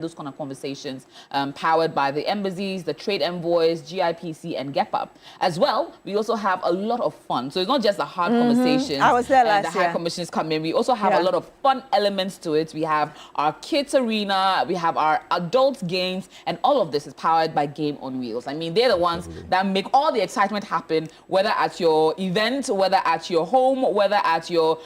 those kind of conversations, powered by the embassies, the trade envoys, GIPC, and GEPA. As well, we also have a lot of fun. So it's not just the hard conversations. I was there last year. The high commissions come in. We also have a lot of fun elements to it. We have our kids arena, we have our adult games, and all of this is powered by Game on Wheels. I mean, they're the ones that make all the excitement happen, whether at your event, whether at your home, whether at your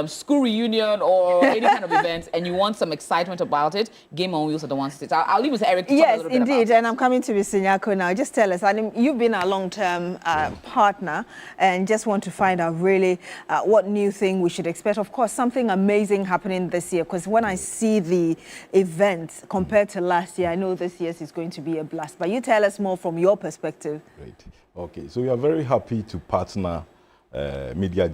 school reunion or any kind of event, and you want some excitement about it, Game on Wheels are the ones to sit. I'll leave it to Eric to talk a little bit about it. Yes, indeed, and I'm coming to Mr. Nyako now. Just tell us, you've been a long-term partner, and just want to find out really what new thing we should expect. Of course, something amazing happening this year, because when I see the event compared to last year, I know this year's is going to be a blast. But you tell us more from your perspective. Great. Okay, so we are very happy to partner Media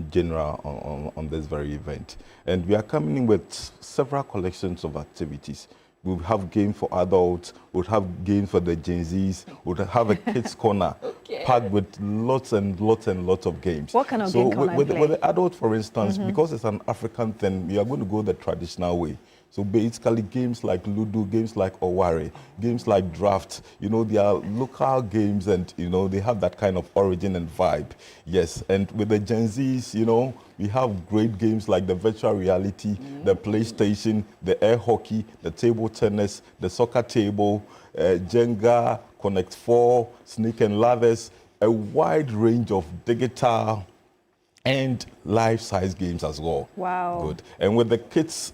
General on this very event. And we are coming in with several collections of activities. We'll have games for adults, we'll have games for the Gen Zs, we'll have a kids corner packed with lots and lots and lots of games. What kind of game can I play? With the adult, for instance, because it's an African thing, we are going to go the traditional way. So basically games like Ludo, games like Oware, games like Draft, you know, they are local games and, you know, they have that kind of origin and vibe. Yes, and with the Gen Zs, you know, we have great games like the virtual reality, the PlayStation, the air hockey, the table tennis, the soccer table, Jenga, Connect 4, Snake and Ladders, a wide range of digital and life-size games as well. Wow. Good. And with the kids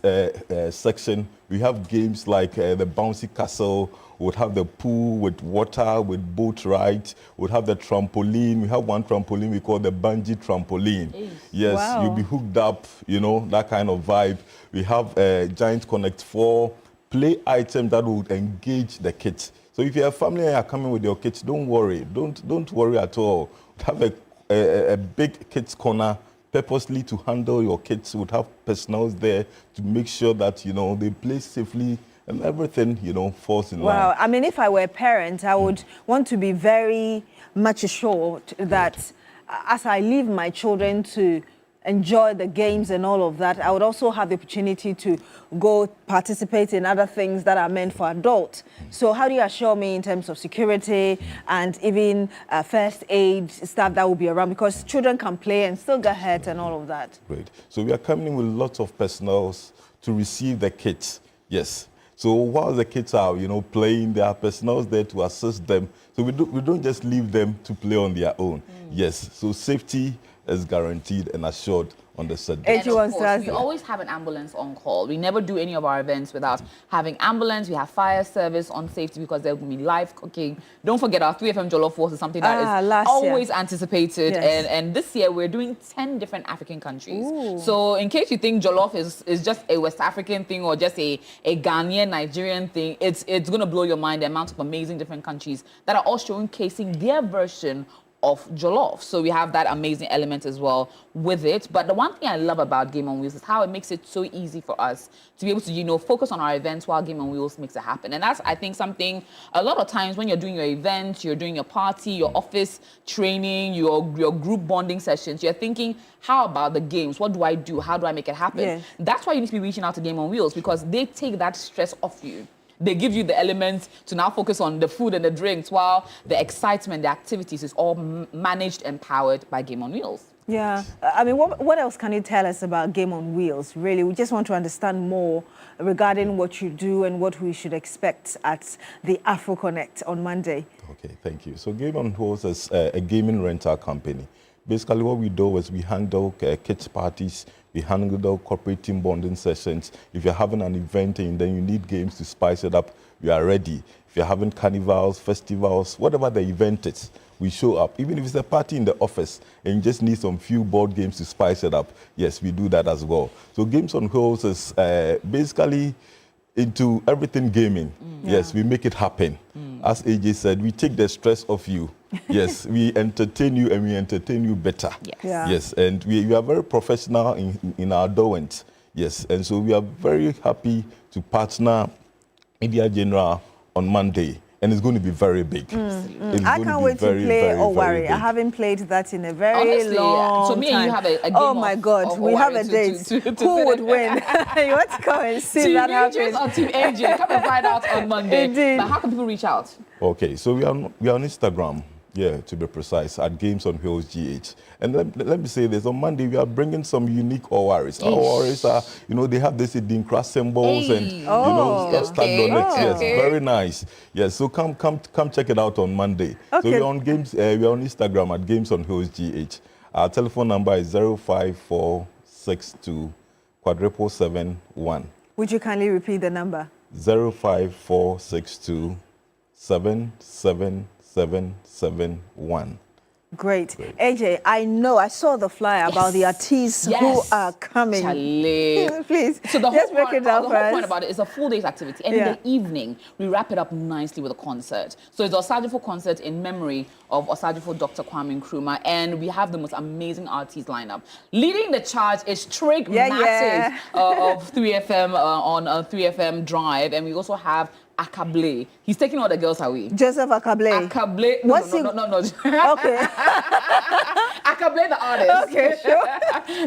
section, we have games like the bouncy castle, we'll have the pool with water, with boat ride, we'll have the trampoline. We have one trampoline we call the bungee trampoline. Yes, wow. You'll be hooked up, you know, that kind of vibe. We have Giant Connect 4, play items that will engage the kids. So if you're a family and you're coming with your kids, don't worry. Don't worry at all. Have a big kids corner purposely to handle your kids. Would have personnel there to make sure that, you know, they play safely and everything, you know, falls in line. Wow, I mean, if I were a parent, I would want to be very much assured that as I leave my children to enjoy the games and all of that, I would also have the opportunity to go participate in other things that are meant for adults. So how do you assure me in terms of security and even first aid stuff that will be around? Because children can play and still get hurt and all of that. Great. So we are coming in with lots of personnel to receive the kids. Yes. So while the kids are, you know, playing, there are personnel there to assist them. So we don't just leave them to play on their own. Yes. So safety is guaranteed and assured on the set. And of course, we always have an ambulance on call. We never do any of our events without having ambulance. We have fire service on safety because there will be live cooking. Don't forget our 3FM Jollof Force is something that is always anticipated. Yes. And this year we're doing 10 different African countries. Ooh. So in case you think Jollof is just a West African thing or just a Ghanaian, Nigerian thing, it's going to blow your mind, the amount of amazing different countries that are all showcasing their version of Jollof. So we have that amazing element as well with it. But the one thing I love about Game on Wheels is how it makes it so easy for us to be able to, you know, focus on our events while Game on Wheels makes it happen. And that's, I think, something a lot of times when you're doing your event, you're doing your party, your office training, your group bonding sessions, you're thinking, how about the games? What do I do? How do I make it happen? Yeah. That's why you need to be reaching out to Game on Wheels, because they take that stress off you. They give you the elements to now focus on the food and the drinks, while the excitement, the activities is all managed and powered by Game on Wheels. Yeah. I mean, what else can you tell us about Game on Wheels? Really, we just want to understand more regarding what you do and what we should expect at the Afro Connect on Monday. Okay, thank you. So Game on Wheels is a gaming rental company. Basically, what we do is we handle kids parties, we handle corporate team bonding sessions. If you're having an event and then you need games to spice it up, we are ready. If you're having carnivals, festivals, whatever the event is, we show up. Even if it's a party in the office and you just need some few board games to spice it up, yes, we do that as well. So Games on Wheels is basically into everything gaming. Yes, we make it happen. As AJ said, we take the stress off you. Yes, we entertain you and we entertain you better. Yes, yes, and we are very professional in our doings. Yes, and so we are very happy to partner Media General on Monday. and it's going to be very big. I can't wait to play Owari. I haven't played that in a very Honestly, long so me time. and you have a game oh my God, of we have Owari a date. to Who would win? You want to come and see Team that Angels happen? or Team AJ? Come and find out on Monday. Indeed. But how can people reach out? Okay, so we are on Instagram. Yeah, to be precise, at Games on Wheels GH. And let me say this, on Monday we are bringing some unique Owaris. Our Owaris are, they have this Idinkra symbols and, stuck on it. Yes, very nice. Yes, so come check it out on Monday. Okay. So we're on Instagram at Games on Wheels GH. Our telephone number is 05462 771. Would you kindly repeat the number? 05462 771. Great. AJ, I saw the flyer about the artists who are coming. Please, so the just whole break it down for us. The whole point about it is a full day's activity. And in the evening, we wrap it up nicely with a concert. So it's the Osajifo concert in memory of Osajifo Dr. Kwame Nkrumah. And we have the most amazing artists lineup. Leading the charge is Trig Massive of 3FM on 3FM Drive. And we also have Akable. He's taking all the girls away. Joseph Akable. Akable. No. Okay. Akable, the artist. Okay, sure.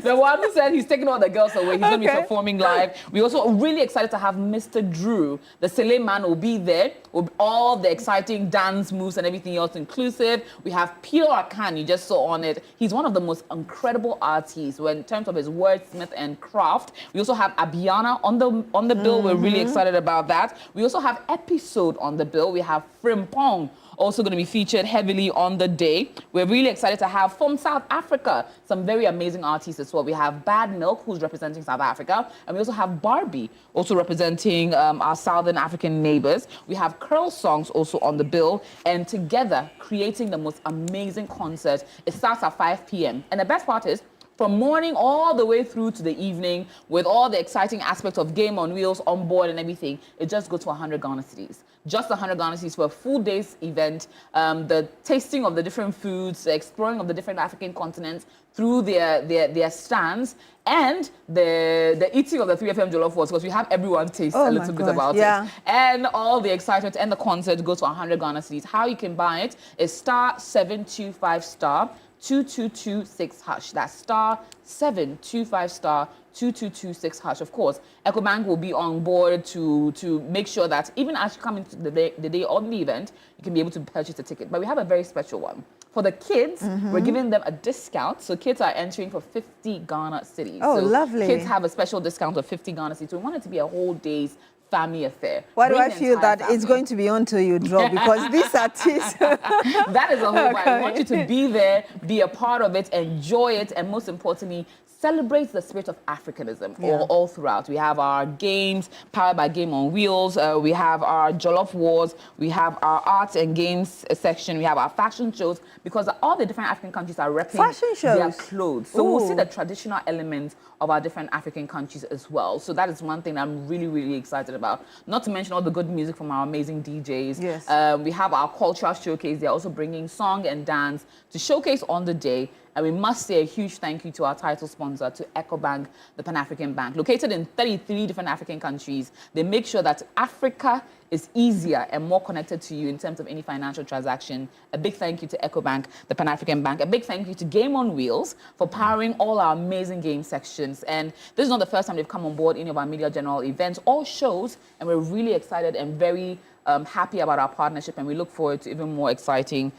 The one who said he's taking all the girls away. He's going to be performing live. We're also really excited to have Mr. Drew. The Sele man will be there with all the exciting dance moves and everything else inclusive. We have Peter Akan, you just saw on it. He's one of the most incredible artists in terms of his wordsmith and craft. We also have Abiana on the bill. We're really excited about that. We also have Episode on the bill. We have Frimpong also going to be featured heavily on the day. We're really excited to have from South Africa some very amazing artists as well. We have Bad Milk, who's representing South Africa, and we also have Barbie, also representing our Southern African neighbors. We have Curl Songs also on the bill, and together creating the most amazing concert. It starts at 5 p.m. And the best part is, from morning all the way through to the evening, with all the exciting aspects of Game on Wheels on board and everything, it just goes to 100 Ghana cedis. Just 100 Ghana cedis for a full day's event. The tasting of the different foods, the exploring of the different African continents through their stands, and the eating of the 3FM jollof was, because we have everyone taste a little bit about it. And all the excitement and the concert goes to 100 Ghana cedis. How you can buy it is *725* 2226#. That's *725* 2226#. Of course, EcoBank will be on board to make sure that even as you come into the day on the event, you can be able to purchase a ticket. But we have a very special one. For the kids, we're giving them a discount. So kids are entering for 50 Ghana cedis. Oh, so lovely. Kids have a special discount of 50 Ghana cedis. So we want it to be a whole day's family affair. Why do I feel that it's going to be until you drop? Because these artists... That is a whole vibe. We want you to be there, be a part of it, enjoy it, and most importantly, celebrate the spirit of Africanism all throughout. We have our games powered by Game on Wheels. We have our Jollof Wars. We have our arts and games section. We have our fashion shows, because all the different African countries are repping their clothes. So we'll see the traditional elements of our different African countries as well. So that is one thing that I'm really, really excited about. Not to mention all the good music from our amazing DJs. Yes. We have our cultural showcase. They're also bringing song and dance to showcase on the day. And we must say a huge thank you to our title sponsor, to EcoBank, the Pan-African Bank. Located in 33 different African countries, they make sure that Africa is easier and more connected to you in terms of any financial transaction. A big thank you to EcoBank, the Pan-African Bank. A big thank you to Game on Wheels for powering all our amazing game sections. And this is not the first time they've come on board any of our Media General events or shows. And we're really excited and very happy about our partnership. And we look forward to even more exciting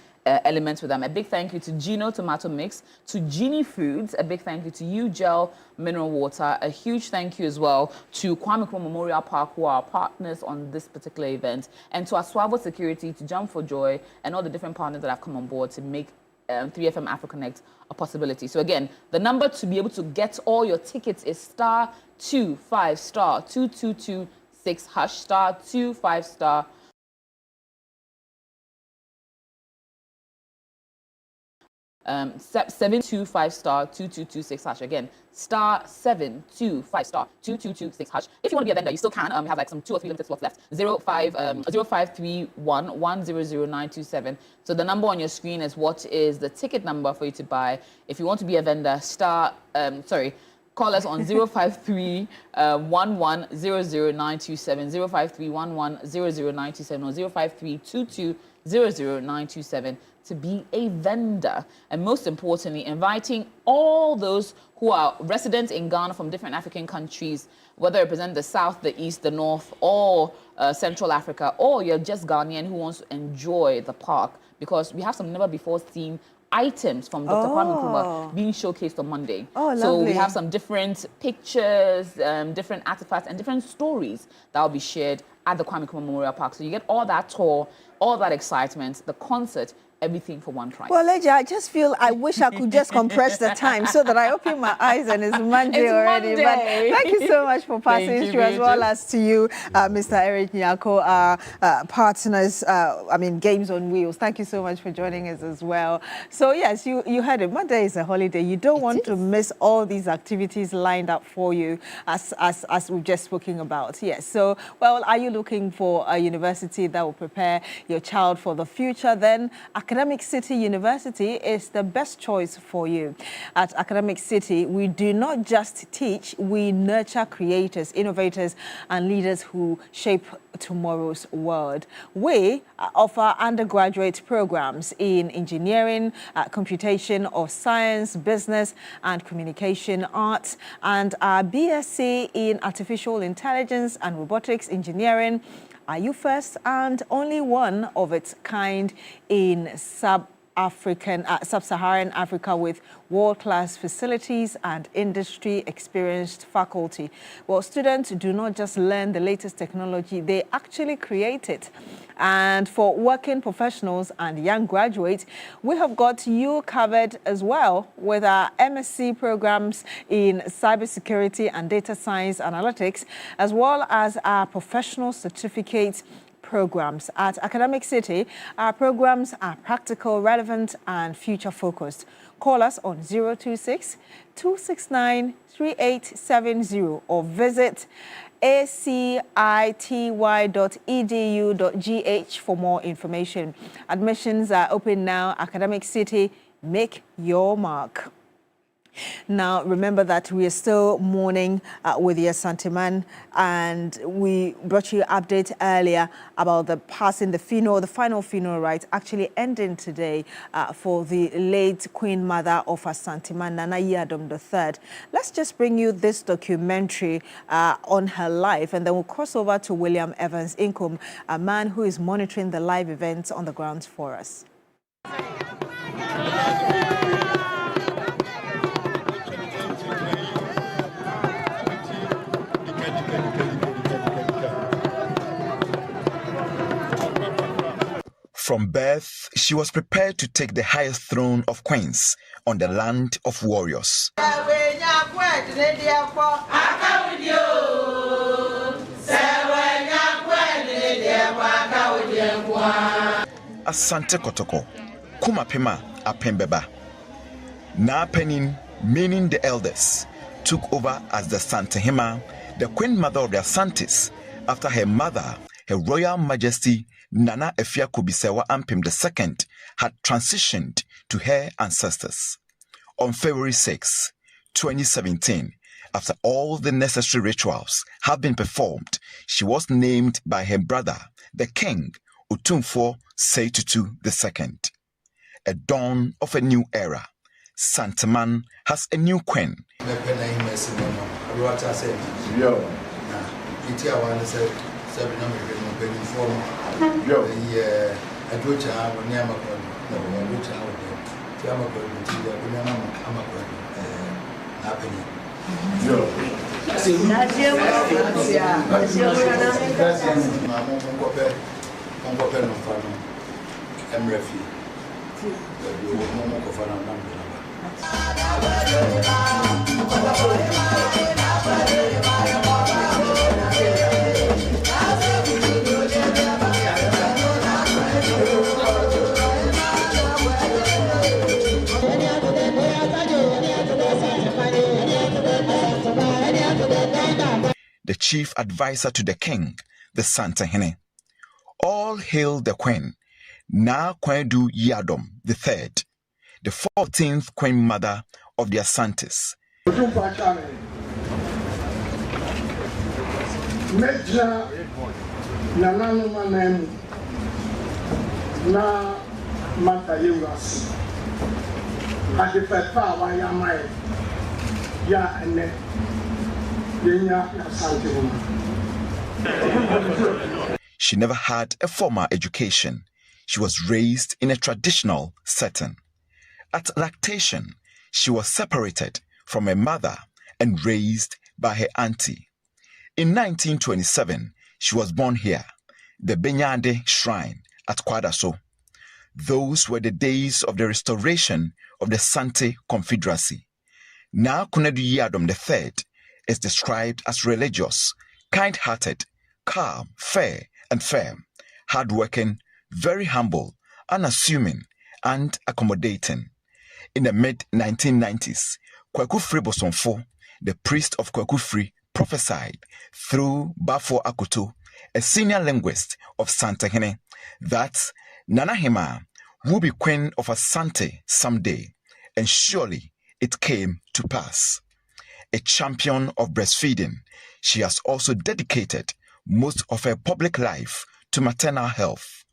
elements with them. A big thank you to Gino Tomato Mix, to Genie Foods. A big thank you to U-Gel Mineral Water. A huge thank you as well to Kwame Nkrumah Memorial Park, who are our partners on this particular event, and to Aswavo Security, to Jump for Joy, and all the different partners that have come on board to make 3FM AfroConnect a possibility. So again, the number to be able to get all your tickets is *25* 2226#, *25* 725*2226#. Again, *725*2226#. If you want to be a vendor, you still can. We have like some 2 or 3 limited slots left. 0531100927. So the number on your screen is what is the ticket number for you to buy. If you want to be a vendor, Call us on 053 11 00927, 053 11 00927, or 053 22 00927 to be a vendor. And most importantly, inviting all those who are residents in Ghana from different African countries, whether represent the South, the East, the North, or Central Africa, or you're just Ghanaian who wants to enjoy the park, because we have some never before seen items from Dr. Kwame Nkrumah being showcased on Monday. Oh, lovely. So we have some different pictures, different artifacts, and different stories that will be shared at the Kwame Nkrumah Memorial Park. So you get all that tour, all that excitement, the concert, everything for one price. Well, Leja, I just feel I wish I could just compress the time so that I open my eyes and it's Monday already. Monday. But thank you so much for passing through, as well as to you, Mr. Eric Nyako, our partners, Games on Wheels. Thank you so much for joining us as well. So, yes, you heard it. Monday is a holiday. You don't want to miss all these activities lined up for you, as we've just spoken about. Yes. So, well, are you looking for a university that will prepare your child for the future? Then Academic City University is the best choice for you. At Academic City, we do not just teach, we nurture creators, innovators, and leaders who shape tomorrow's world. We offer undergraduate programs in engineering, computation or science, business and communication arts, and our BSc in artificial intelligence and robotics engineering. Are you first and only one of its kind in sub-Saharan Africa, with world-class facilities and industry-experienced faculty? Well, students do not just learn the latest technology, they actually create it. And for working professionals and young graduates, we have got you covered as well with our MSc programs in cybersecurity and data science analytics, as well as our professional certificate programs. At Academic City, our programs are practical, relevant, and future-focused. Call us on 026-269-3870 or visit acity.edu.gh for more information. Admissions are open now. Academic City, make your mark. Now, remember that we are still mourning with the Asanteman, and we brought you an update earlier about the passing, the final funeral rites actually ending today for the late Queen Mother of Asanteman, Nana Yadom III. Let's just bring you this documentary on her life, and then we'll cross over to William Evans Inkum, a man who is monitoring the live events on the grounds for us. From birth, she was prepared to take the highest throne of queens on the land of warriors. Asante Kotoko, Kumapema Apembeba. Na Penin, meaning the elders, took over as the Santehima, the Queen Mother of the Asantes, after her mother, Her Royal Majesty Nana Efia-Kobisewa Ampem II, had transitioned to her ancestors. On February 6, 2017, after all the necessary rituals have been performed, she was named by her brother, the King, Otumfuo Seitutu II. A dawn of a new era. Santaman has a new queen. The chief advisor to the king, the Santehene. All hail the queen, Na Kwedu Yadom III, the 14th queen mother of the Asantes. Meja Nanano Manem na Matayuras. At the Papa Wayamai Ya and Yenya Yasanti. She never had a formal education. She was raised in a traditional setting. At lactation, she was separated from her mother and raised by her auntie. In 1927, she was born here, the Benyande Shrine at Kwadaso. Those were the days of the restoration of the Sante Confederacy. Now Kunedu Yadom III is described as religious, kind-hearted, calm, fair and firm, hard-working, very humble, unassuming, and accommodating. In the mid-1990s, Kwaku Fri Bosonfo, the priest of Kwaku Fri, prophesied through Bafo Akuto, a senior linguist of Santehene, that Nana Hema will be queen of Asante someday, and surely it came to pass. A champion of breastfeeding, she has also dedicated most of her public life to maternal health.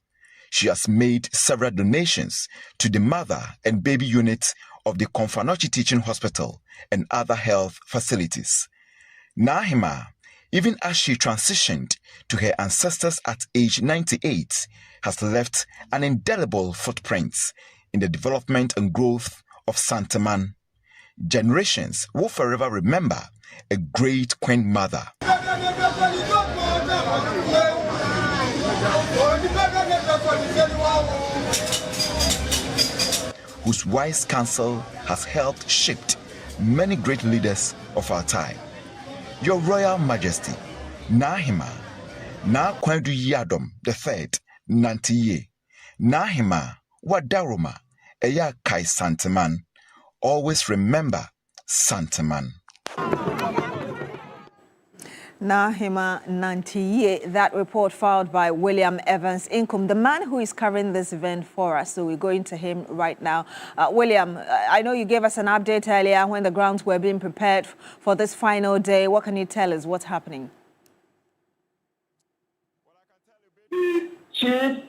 She has made several donations to the mother and baby units of the Konfanochi Teaching Hospital and other health facilities. Nahima, even as she transitioned to her ancestors at age 98, has left an indelible footprint in the development and growth of Santaman. Generations will forever remember a great queen mother. Whose wise counsel has helped shape many great leaders of our time. Your Royal Majesty, Nahima, Na Kwedu Yadom III, Nantiye, Nahima, Wadaruma, Eya Kai Santaman. Always remember Santaman. Nahima Nantiye, that report filed by William Evans Inkum, the man who is covering this event for us. So we're going to him right now. William, I know you gave us an update earlier when the grounds were being prepared for this final day. What can you tell us? What's happening? Chiefs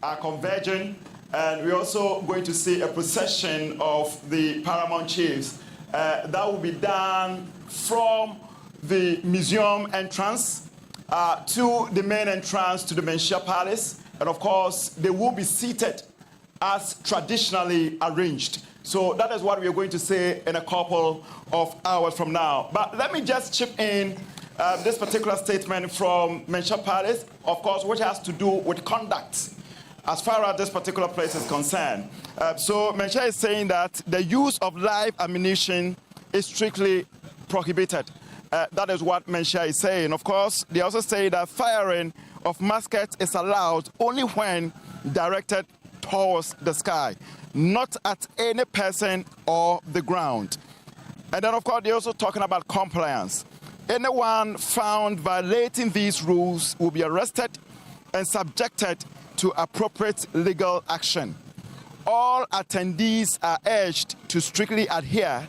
are converging, and we're also going to see a procession of the paramount chiefs. That will be done from the museum entrance to the main entrance to the Menshia Palace. And of course, they will be seated as traditionally arranged. So that is what we are going to say in a couple of hours from now. But let me just chip in this particular statement from Menshia Palace, of course, which has to do with conduct as far as this particular place is concerned. So Menshia is saying that the use of live ammunition is strictly prohibited. That is what Menshia is saying. Of course, they also say that firing of muskets is allowed only when directed towards the sky, not at any person or the ground. And then, of course, they're also talking about compliance. Anyone found violating these rules will be arrested and subjected to appropriate legal action. All attendees are urged to strictly adhere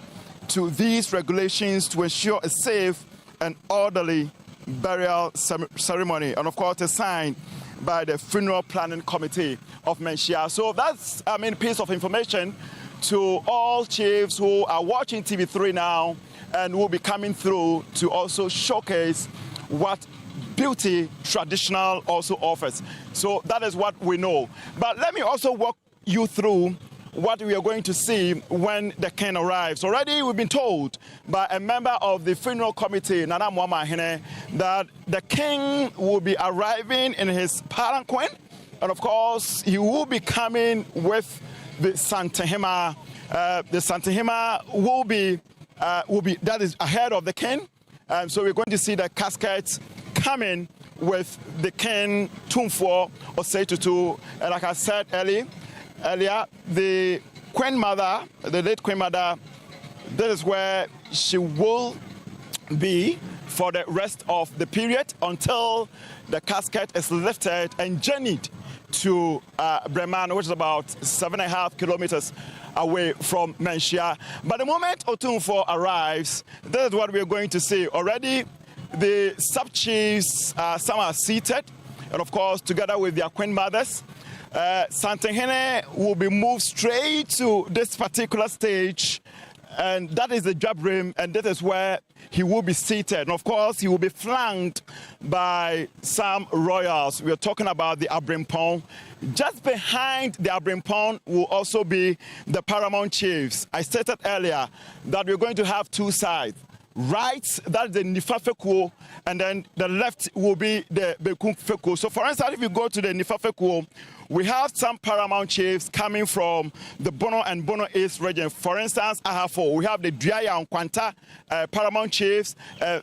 to these regulations to ensure a safe and orderly burial ceremony. And of course, it's signed by the Funeral Planning Committee of Menshia. So that's, a piece of information to all chiefs who are watching TV3 now and will be coming through to also showcase what beauty traditional also offers. So that is what we know. But let me also walk you through what we are going to see when the king arrives. Already we've been told by a member of the funeral committee, Nana Mwamahine, that the king will be arriving in his palanquin, and of course he will be coming with the Santehema. The Santehema will be that is ahead of the king. So we're going to see the caskets coming with the king Tumfo Osetutu, and like I said earlier, the Queen Mother, the late Queen Mother, this is where she will be for the rest of the period until the casket is lifted and journeyed to Breman, which is about 7.5 kilometers away from Menshia. But the moment Otumfo arrives, this is what we're going to see. Already, the sub-chiefs, some are seated, and of course, together with their queen mothers. Santehene will be moved straight to this particular stage, and that is the Jabrim, and that is where he will be seated. And of course, he will be flanked by some royals. We are talking about the Abrimpong. Just behind the Abrimpong will also be the paramount chiefs. I stated earlier that we're going to have two sides. Right, that's the Nifafekuo, and then the left will be the Bekumfekuo. So for instance, if you go to the Nifafekuo, we have some paramount chiefs coming from the Bono and Bono East region. For instance, Ahafo, we have the Driaya and Kwanta paramount chiefs.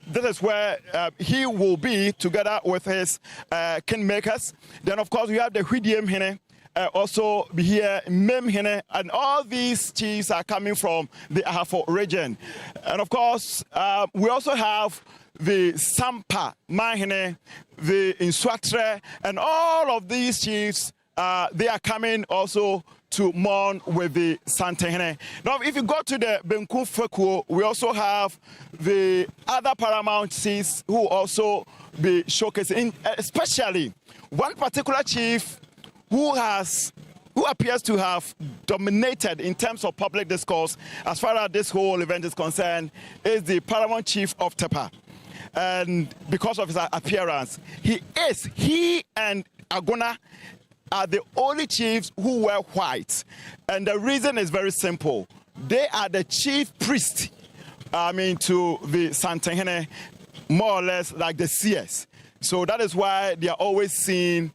This is where he will be together with his kingmakers. Then of course we have the Huidiem Hine. Also be here, Memhene, and all these chiefs are coming from the Ahafo region. And of course, we also have the Sampa, Mahine, the Inswatre, and all of these chiefs, they are coming also to mourn with the Santehene. Now, if you go to the Benku Fekuo, we also have the other paramount chiefs who also be showcasing, especially one particular chief who appears to have dominated in terms of public discourse as far as this whole event is concerned, is the paramount chief of Tepa. And because of his appearance, he and Agona are the only chiefs who wear white. And the reason is very simple. They are the chief priest, to the Santehene, more or less like the seers. So that is why they are always seen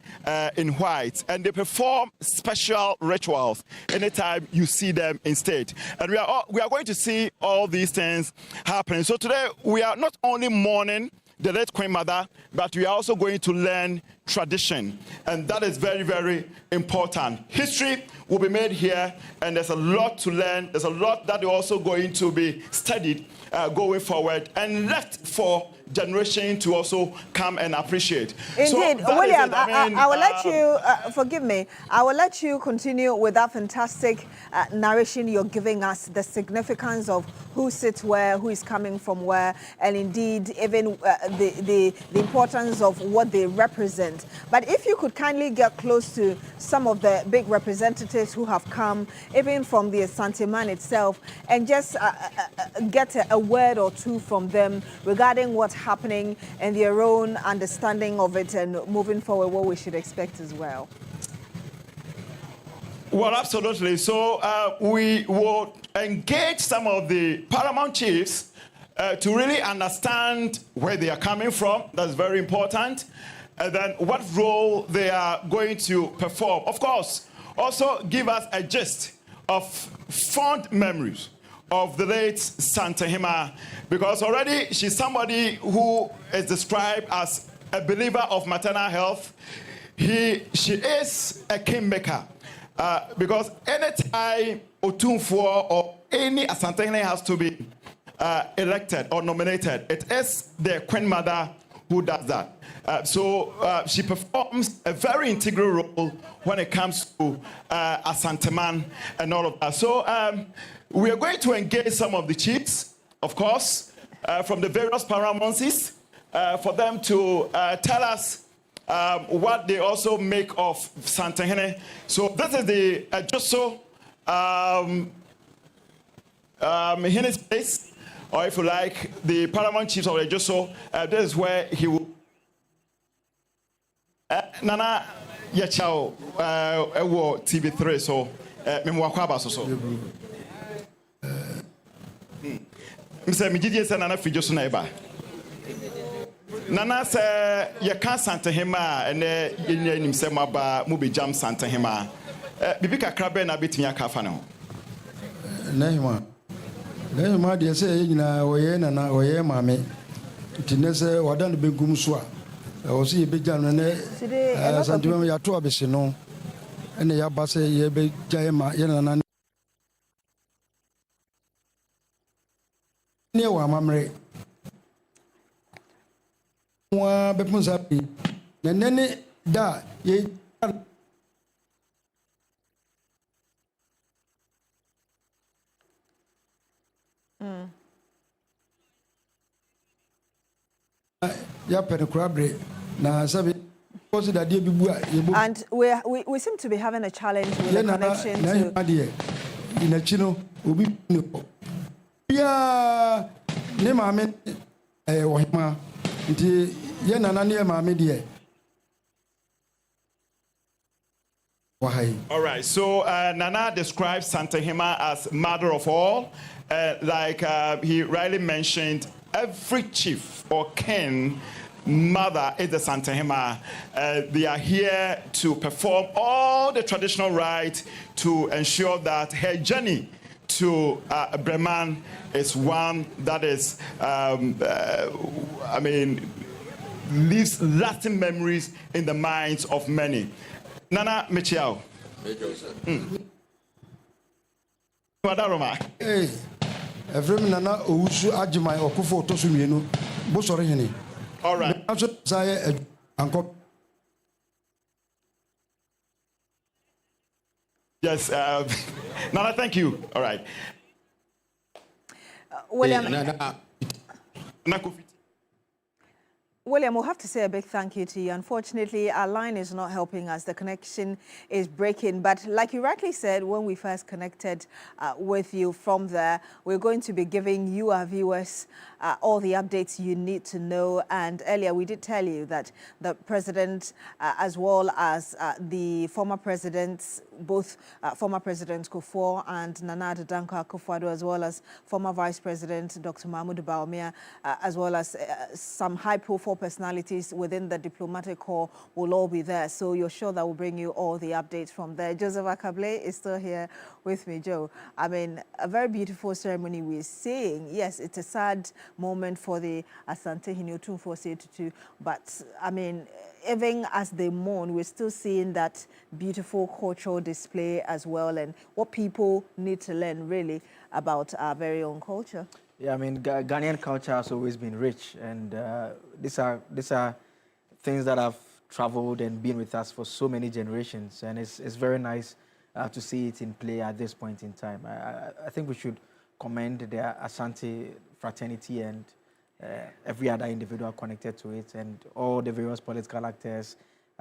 in white, and they perform special rituals anytime you see them in state. And we are going to see all these things happening. So today we are not only mourning the late Queen Mother, but we are also going to learn tradition, and that is very, very important. History will be made here, and there's a lot to learn. There's a lot that is also going to be studied going forward and left for generation to also come and appreciate. Indeed, so William, I will let you, forgive me, I will let you continue with that fantastic narration you're giving us, the significance of who sits where, who is coming from where, and indeed even the importance of what they represent. But if you could kindly get close to some of the big representatives who have come, even from the Asante Man itself, and just get a word or two from them regarding what's happening and their own understanding of it, and moving forward what we should expect as well. Well, absolutely. So we will engage some of the paramount chiefs to really understand where they are coming from. That's very important. And then what role they are going to perform. Of course, also give us a gist of fond memories of the late Santehema, because already she's somebody who is described as a believer of maternal health. She is a kingmaker, because anytime Otumfuo or any Asantehene has to be elected or nominated, it is the Queen Mother who does that. So she performs a very integral role when it comes to Asanteman and all of that. So we are going to engage some of the chiefs, of course, from the various paramouncies, for them to tell us what they also make of Santehene. So this is the Joso Hene's place, or if you like, the paramount chiefs of the Joso. This is where he will. Nana Yachao, TV3, so Memoir so. Mr. Mijidi said Nana Fijosu Naiba. Nana said, you can't Santehema, and you say Maba, Mubi Jam Santehema. Bibika Krabe na bit me a cafano. Nehema. Nehema, they say, you know, Oye, Mammy. Tinese, Wadan Begumswa. I was a big jan and Santima Yatua Bissino, and the Yabase Yebe Jayama Yanan. Near Wamamre. One Bepunsapi, and then da ye. And we seem to be having a challenge with the connection to... All right, so Nana describes Santa Hima as mother of all. Like he rightly mentioned, every chief or king mother is the Santa Hima. They are here to perform all the traditional rites to ensure that her journey to Breman is one that is, leaves lasting memories in the minds of many. Nana Michiao. Madaroma. Hey, every Nana Ousu Ajimai or Kufo Tosumienu, Bosorihini. All right. Yes, Nana, thank you. All right. William. William, we'll have to say a big thank you to you. Unfortunately, our line is not helping us. The connection is breaking. But like you rightly said, when we first connected with you from there, we're going to be giving you, our viewers, all the updates you need to know. And earlier, we did tell you that the president, as well as the former presidents, both former President Kufuor and Nana Addo Dankwa Akufo-Addo, as well as former Vice President Dr. Mahmoud Bawumia, as well as some high-profile personalities within the diplomatic corps will all be there. So you're sure that will bring you all the updates from there. Joseph Akable is still here with me, Joe. I mean, a very beautiful ceremony we're seeing. Yes, it's a sad moment for the Asante Hinyotum for Setutu, but I mean, even as they mourn, we're still seeing that beautiful cultural display as well, and what people need to learn really about our very own culture. Yeah, I mean, Ghanaian culture has always been rich, and these are things that have traveled and been with us for so many generations, and it's very nice to see it in play at this point in time. I think we should commend the Asante fraternity and every other individual connected to it, and all the various political actors,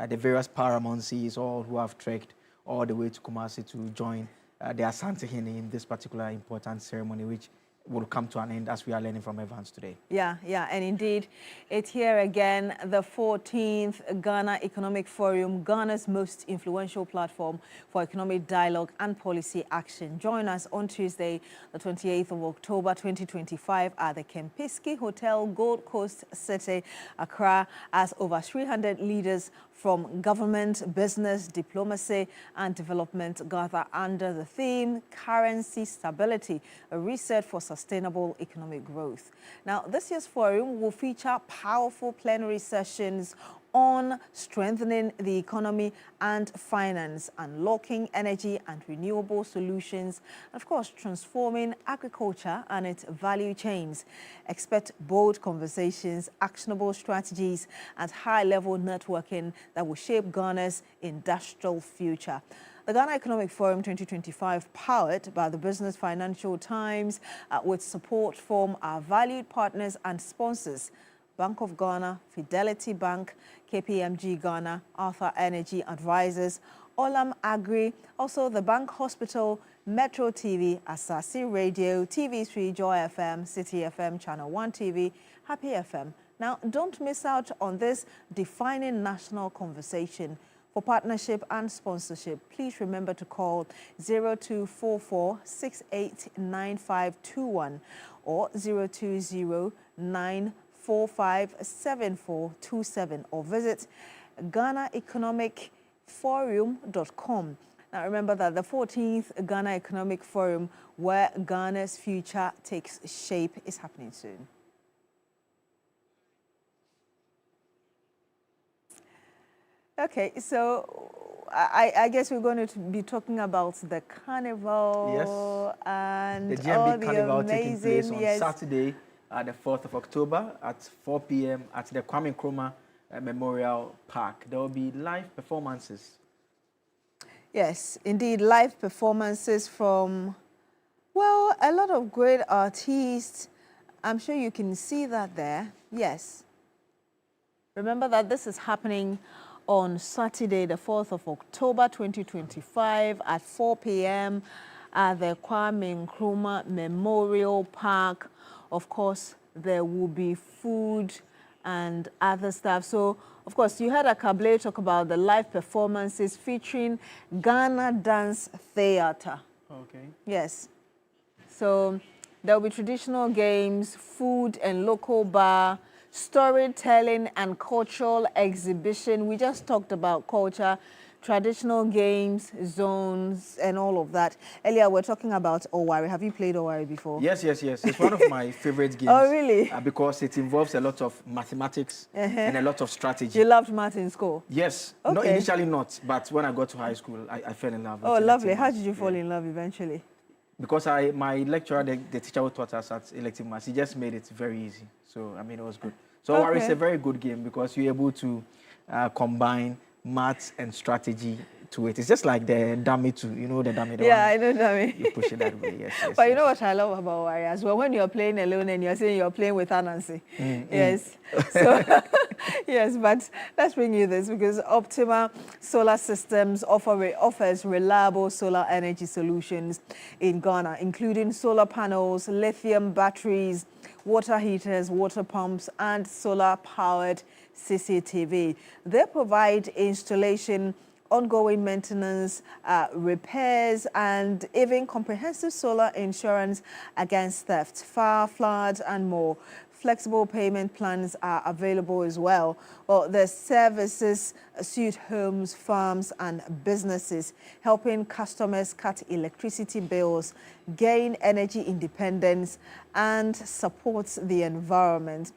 the various paramountcies, all who have trekked all the way to Kumasi to join the Asante Hene in this particular important ceremony, which will come to an end as we are learning from Evans today. Yeah, and indeed, it's here again, the 14th Ghana Economic Forum, Ghana's most influential platform for economic dialogue and policy action. Join us on Tuesday, the 28th of October, 2025 at the Kempinski Hotel, Gold Coast City, Accra, as over 300 leaders from government, business, diplomacy, and development gather under the theme, Currency Stability, a reset for sustainable economic growth. Now, this year's forum will feature powerful plenary sessions on strengthening the economy and finance, unlocking energy and renewable solutions, and of course, transforming agriculture and its value chains. Expect bold conversations, actionable strategies, and high-level networking that will shape Ghana's industrial future. The Ghana Economic Forum 2025, powered by the Business Financial Times, with support from our valued partners and sponsors, Bank of Ghana, Fidelity Bank, KPMG Ghana, Arthur Energy Advisors, Olam Agri, also the Bank Hospital, Metro TV, Asasi Radio, TV3 Joy FM, City FM, Channel 1 TV, Happy FM. Now, don't miss out on this defining national conversation. For partnership and sponsorship, please remember to call 0244 689521 or 020 9457427 or visit GhanaEconomicForum.com. Now remember that the 14th Ghana Economic Forum, where Ghana's future takes shape, is happening soon. Okay, so I guess we're going to be talking about the carnival. Yes. And the GMB all Carnival the taking place on yes. Saturday, the 4th of October at 4 p.m. at the Kwame Nkrumah Memorial Park. There will be live performances. Yes, indeed, live performances from, well, a lot of great artists. I'm sure you can see that there. Yes. Remember that this is happening on Saturday, the 4th of October, 2025 at 4 p.m. at the Kwame Nkrumah Memorial Park. Of course, there will be food and other stuff. So, of course, you heard Akable talk about the live performances featuring Ghana Dance Theatre. Okay. Yes. So there will be traditional games, food and local bar, storytelling and cultural exhibition. We just talked about culture, traditional games, zones, and all of that. Earlier, we're talking about Owari. Have you played Owari before? Yes. It's one of my favorite games. Oh, really? Because it involves a lot of mathematics and a lot of strategy. You loved math in school? Yes. Okay. No, initially not, but when I got to high school, I fell in love with Oh, lovely. elective How maths. did you fall in love eventually? Because my lecturer, the teacher who taught us at elective maths, he just made it very easy. So, I mean, it was good. So, Owari is a very good game because you're able to combine maths and strategy to it. It's just like the dummy too. You know the dummy? Yeah, I know dummy. You push it that way, yes. But you know what I love about Owari as well? When you're playing alone and you're saying you're playing with Anansi. Yes. So, yes, but let's bring you this because Optima Solar Systems offers reliable solar energy solutions in Ghana, including solar panels, lithium batteries, water heaters, water pumps, and solar-powered CCTV. They provide installation, ongoing maintenance, repairs, and even comprehensive solar insurance against theft, fire, flood, and more. Flexible payment plans are available as well. Well, the services suit homes, farms, and businesses, helping customers cut electricity bills, gain energy independence, and support the environment.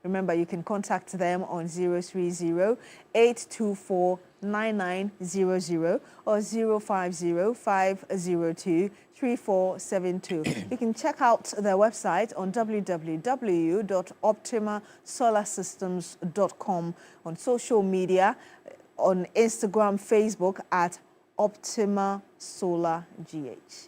Remember, you can contact them on 030-824-9900 or 050-502-3472. You can check out their website on www.optimasolarsystems.com, on social media, on Instagram, Facebook at Optima Solar GH.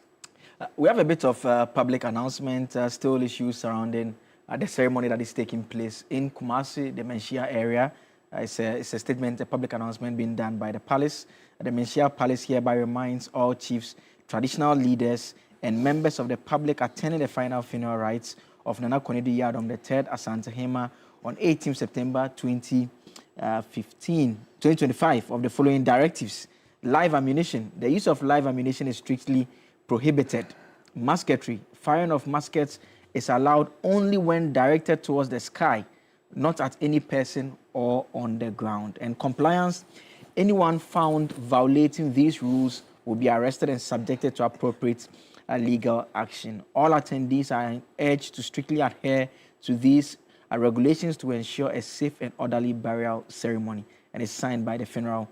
We have a bit of public announcement, still issues surrounding the ceremony that is taking place in Kumasi, the Menchia area. It's a statement, a public announcement being done by the palace. The Menchia Palace hereby reminds all chiefs, traditional leaders, and members of the public attending the final funeral rites of Nana Konadu Yadom III Asante Hema on 18 September 2025 of the following directives. Live ammunition. The use of live ammunition is strictly prohibited. Musketry. Firing of muskets is allowed only when directed towards the sky, not at any person or on the ground. And compliance, anyone found violating these rules will be arrested and subjected to appropriate legal action. All attendees are urged to strictly adhere to these regulations to ensure a safe and orderly burial ceremony, and it's signed by the funeral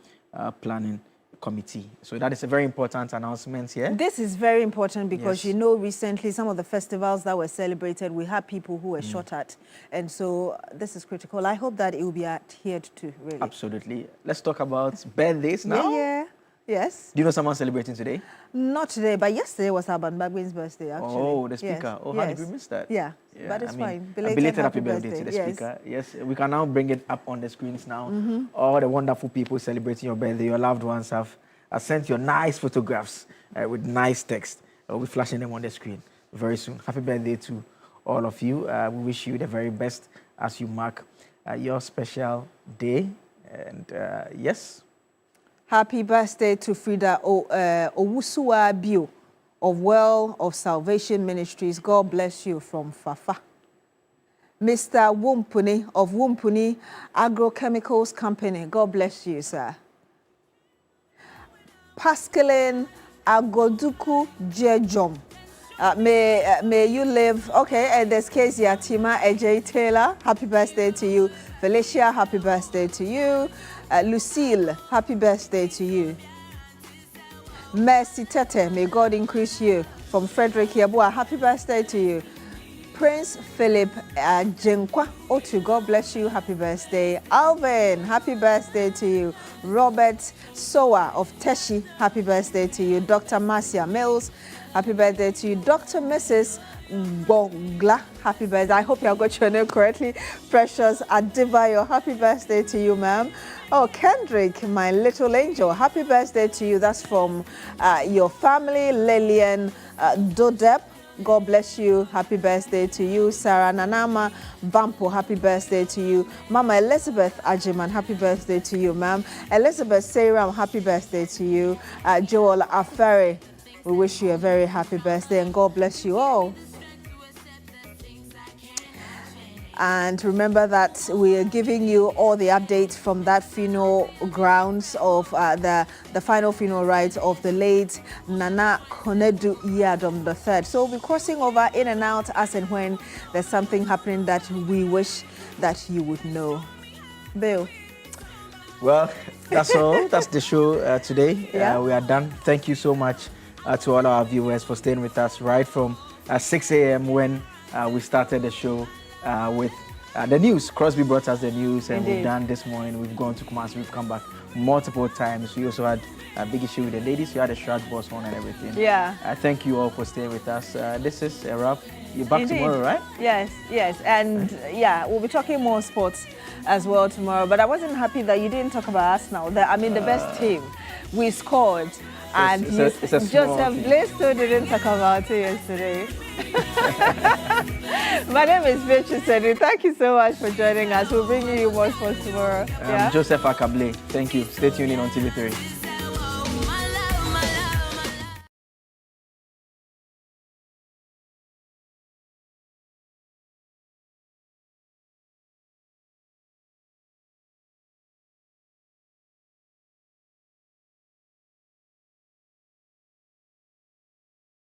planning committee. So that is a very important announcement here. This is very important because, Yes. you know, recently some of the festivals that were celebrated, we had people who were shot at. And so this is critical. I hope that it will be adhered to, really. Absolutely. Let's talk about birthdays now. Yeah. Yes. Do you know someone celebrating today? Not today, but yesterday was Aban Bagwin's birthday, actually. Oh, the speaker. Yes. Oh, how did we miss that? Yeah, but it's fine. A belated happy birthday to the speaker. Yes, we can now bring it up on the screens now. All the wonderful people celebrating your birthday, your loved ones have sent your nice photographs with nice text. We'll be flashing them on the screen very soon. Happy birthday to all of you. We wish you the very best as you mark your special day. And yes. Happy birthday to Frida Owusuwa Bio of Well of Salvation Ministries. God bless you from Fafa. Mr. Wumpuni of Wumpuni Agrochemicals Company. God bless you, sir. Pascaline Agoduku Jejom. May you live. Okay, and there's Kezia Tima AJ Taylor. Happy birthday to you. Felicia, happy birthday to you. Lucille, happy birthday to you. Mercy Tete, may God increase you. From Frederick Yabua, happy birthday to you. Prince Philip Jenkwa Otu, God bless you, happy birthday. Alvin, happy birthday to you. Robert Sowa of Teshi, happy birthday to you. Dr. Marcia Mills, happy birthday to you. Dr. Mrs. Bogla, happy birthday. I hope you have got your name correctly. Precious Adivayo, happy birthday to you, ma'am. Oh, Kendrick, my little angel, happy birthday to you. That's from your family, Lillian Dodep. God bless you. Happy birthday to you. Sarah Nanama Bampo, happy birthday to you. Mama Elizabeth Ajiman, happy birthday to you, ma'am. Elizabeth Seiram, happy birthday to you. Joel Aferi, we wish you a very happy birthday and God bless you all. And remember that we are giving you all the updates from that funeral grounds of the final funeral rites of the late Nana Konedu Iyadom III. So we'll be crossing over in and out as and when there's something happening that we wish that you would know. Bill. Well, that's all. That's the show today. Yeah. We are done. Thank you so much to all our viewers for staying with us right from 6 a.m. when we started the show. With the news. Crosby brought us the news and Indeed. we've done this morning. We've gone to Kumasi, we've come back multiple times. We also had a big issue with the ladies. We had a shroud boss on and everything. Yeah. Thank you all for staying with us. This is a wrap. You're back Indeed. tomorrow, right? Yes, yes. And yeah, we'll be talking more sports as well tomorrow. But I wasn't happy that you didn't talk about Arsenal. The best team. We scored. And it's a small Joseph thing. Blasto didn't talk about it yesterday. My name is Beatrice Sedu. Thank you so much for joining us. We'll bring you more sports tomorrow. Joseph Akable. Thank you. Stay tuned in on TV3.